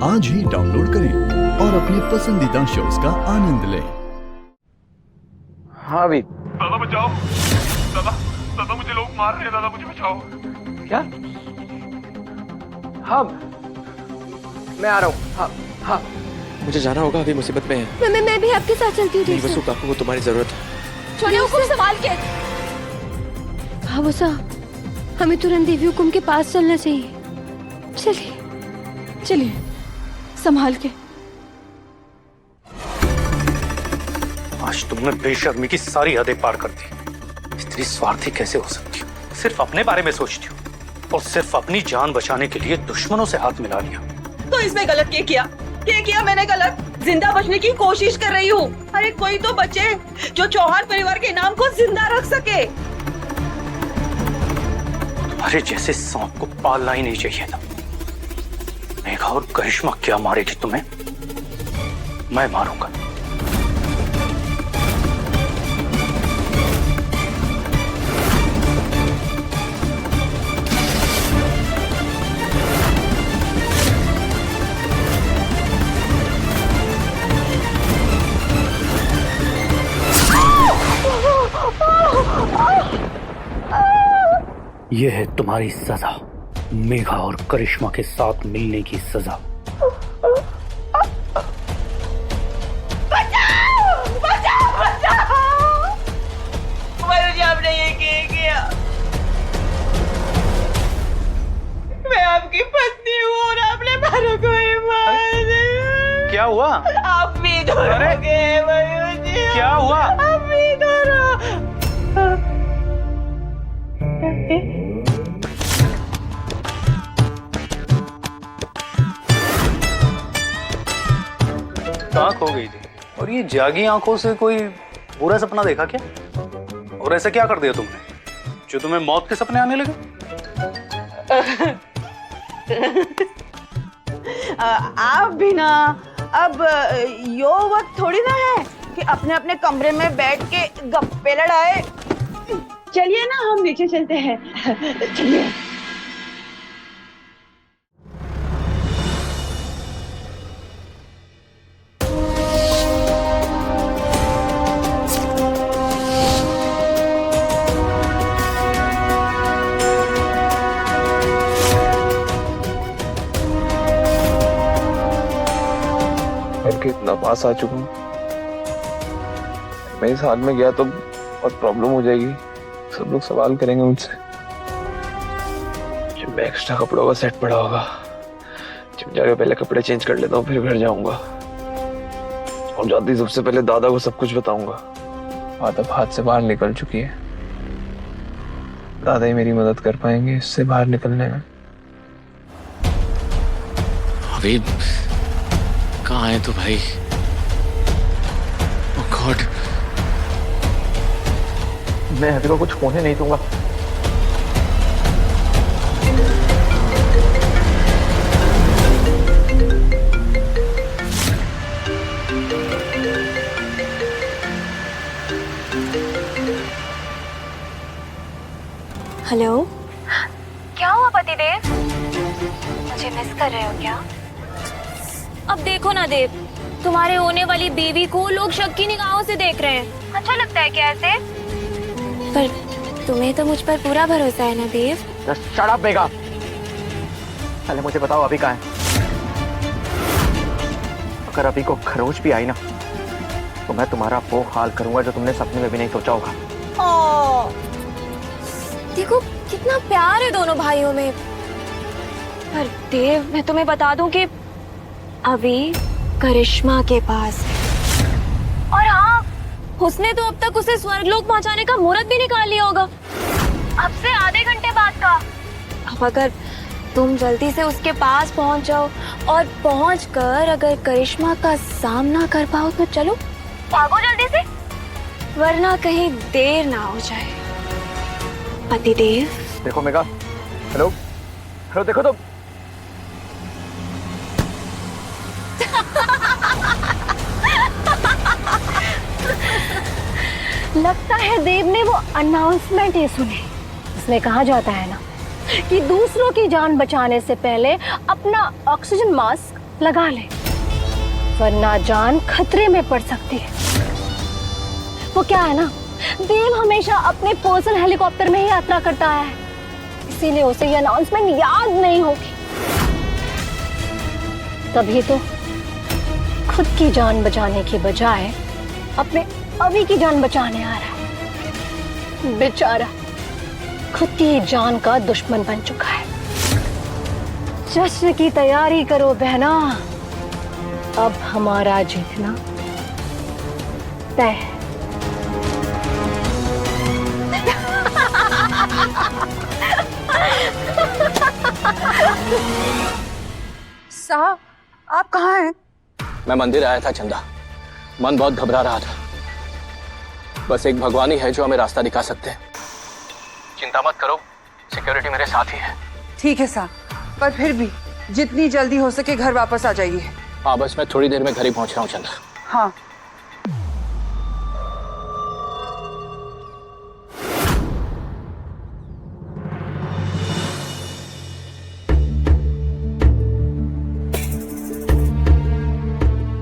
आज ही डाउनलोड करें और अपने पसंदीदा शोज का आनंद लें। हाँ अभी दादा बचाओ, दादा दादा मुझे लोग मार रहे हैं, दादा मुझे बचाओ। क्या? हाँ मैं आ रहा हूँ। हाँ हाँ मुझे जाना होगा, अभी मुसीबत में है। मैं भी आपके साथ चलती हूँ। नहीं वसु, काकू को तुम्हारी जरूरत है। छोड़िए हुकुम, संभाल के। हाँ वसा, हमें तुरंत देवी हुकुम के पास चलना चाहिए। चलिए चलिए, संभाल के। आज तुमने बेशर्मी की सारी हदें पार कर दी। इतनी स्वार्थी कैसे हो सकती हो? सिर्फ अपने बारे में सोचती हो और सिर्फ अपनी जान बचाने के लिए दुश्मनों से हाथ मिला लिया। तो इसमें गलत क्या किया मैंने? गलत जिंदा बचने की कोशिश कर रही हूँ। अरे कोई तो बचे जो चौहान परिवार के नाम को जिंदा रख सके। तुम्हारे जैसे सांप को पालना ही नहीं चाहिए था। मेघा और करिश्मा क्या मारेगी तुम्हें? मैं मारूंगा। यह है तुम्हारी सजा, मेघा और करिश्मा के साथ मिलने की सजा। आपने ये किया? मैं आपकी पत्नी हूँ और आपने मारो को ही मार दिया। क्या हुआ? आप भी धरोगे मुझे। क्या हुआ? आप भी धरो। आंख हो गई थी और ये जागी आंखों से कोई बुरा सपना देखा क्या? और ऐसा क्या कर दिया तुमने जो तुम्हें मौत के सपने आने लगे? आप भी ना, अब यो वक्त थोड़ी ना है कि अपने अपने कमरे में बैठ के गप्पे लड़ाए। चलिए ना हम नीचे चलते हैं। चलिए। इतना पास आ चुका हूँ, मैं इस हाल में गया तो बहुत प्रॉब्लम हो जाएगी। सब लोग सवाल करेंगे मुझसे। जब मैं एक्स्ट्रा कपड़ों का सेट पड़ा होगा, जब जाके पहले कपड़े चेंज कर लेता हूँ, फिर घर जाऊंगा और जाती सबसे पहले दादा को सब कुछ बताऊंगा। बात अब हाथ से बाहर निकल चुकी है। दादा ही मेरी मदद कर पाएंगे इससे बाहर निकलने में। अभी कहाँ है तू भाई? ओह गॉड, मैं अभी को कुछ होने नहीं दूंगा। हेलो, क्या हुआ पतिदेव? मुझे मिस कर रहे हो क्या? अब देखो ना देव, तुम्हारे होने वाली बीवी को लोग शक की निगाहों से देख रहे हैं। अच्छा लगता है क्या ऐसे? पर तुम्हें तो मुझ पर पूरा भरोसा है ना देव? Shut up Megha. पहले मुझे बताओ अभी कहाँ है? अगर अभी को खरोच भी आई ना तो मैं तुम्हारा वो हाल करूंगा जो तुमने सपने में भी नहीं सोचा होगा। देखो कितना प्यार है दोनों भाइयों में। पर देव, मैं तुम्हें बता दूं कि अभी करिश्मा के पास है। और हाँ, उसने तो अब तक उसे स्वर्गलोक पहुंचाने का मुहूर्त भी निकाल लिया होगा, अब से आधे घंटे बाद का। अब अगर तुम जल्दी से उसके पास पहुंच जाओ और पहुंचकर अगर करिश्मा का सामना कर पाओ तो चलो भागो जल्दी से, वरना कहीं देर ना हो जाए। पतिदेव। देखो मेघा, हेलो हेलो, देखो तो। लगता है देव ने वो अनाउंसमेंट ही सुने। इसमें कहा जाता है ना कि दूसरों की जान बचाने से पहले अपना ऑक्सीजन मास्क लगा ले, वरना जान खतरे में पड़ सकती है। वो क्या है ना, देव हमेशा अपने पर्सनल हेलीकॉप्टर में ही यात्रा करता है, इसीलिए उसे ये अनाउंसमेंट याद नहीं होगी। तभी तो खुद की जान बचाने के बजाय अपने अभी की जान बचाने आ रहा है। बेचारा खुद की जान का दुश्मन बन चुका है। जश्न की तैयारी करो बहना, अब हमारा जीतना तय है। साहब, आप कहाँ हैं? मैं मंदिर आया था चंदा, मन बहुत घबरा रहा था। बस एक भगवान ही है जो हमें रास्ता दिखा सकते हैं। चिंता मत करो, सिक्योरिटी मेरे साथ ही है। ठीक है साहब, पर फिर भी जितनी जल्दी हो सके घर वापस आ जाइए। हाँ, बस मैं थोड़ी देर में घर ही पहुंच रहा हूँ चंदा। हाँ।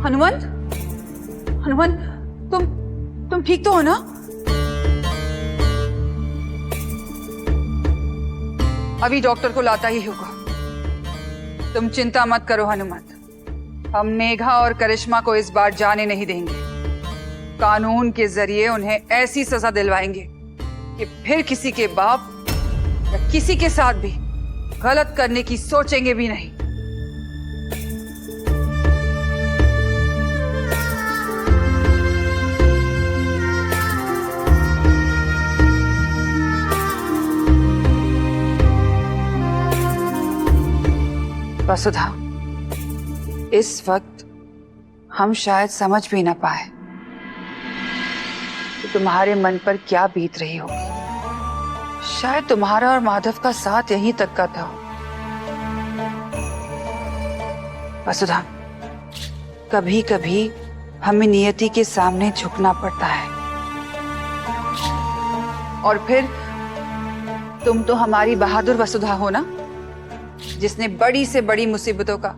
हनुमंत, हनुमंत, तुम ठीक तो हो ना? अभी डॉक्टर को लाता ही होगा। तुम चिंता मत करो हनुमंत, हम मेघा और करिश्मा को इस बार जाने नहीं देंगे। कानून के जरिए उन्हें ऐसी सजा दिलवाएंगे कि फिर किसी के बाप या किसी के साथ भी गलत करने की सोचेंगे भी नहीं। वसुधा, इस वक्त हम शायद समझ भी ना पाए कि तुम्हारे मन पर क्या बीत रही होगी। शायद तुम्हारा और माधव का साथ यहीं तक का था। वसुधा, कभी कभी हमें नियति के सामने झुकना पड़ता है। और फिर तुम तो हमारी बहादुर वसुधा हो ना, जिसने बड़ी से बड़ी मुसीबतों का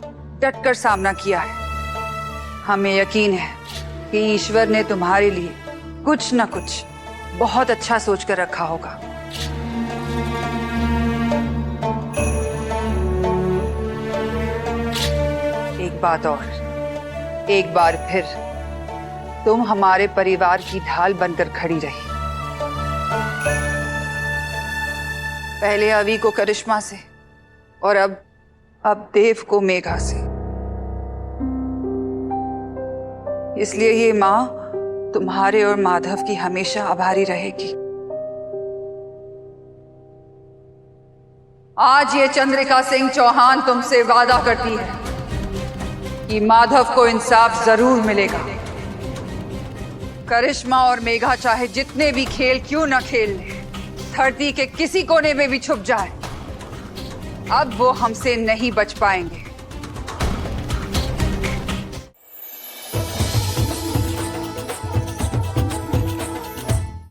डटकर सामना किया है। हमें यकीन है कि ईश्वर ने तुम्हारे लिए कुछ न कुछ बहुत अच्छा सोचकर रखा होगा। एक बात और, एक बार फिर तुम हमारे परिवार की ढाल बनकर खड़ी रही। पहले अवी को करिश्मा से और अब देव को मेघा से। इसलिए ये मां तुम्हारे और माधव की हमेशा आभारी रहेगी। आज ये चंद्रिका सिंह चौहान तुमसे वादा करती है कि माधव को इंसाफ जरूर मिलेगा। करिश्मा और मेघा चाहे जितने भी खेल क्यों न खेल ले, धरती के किसी कोने में भी छुप जाए, अब वो हमसे नहीं बच पाएंगे।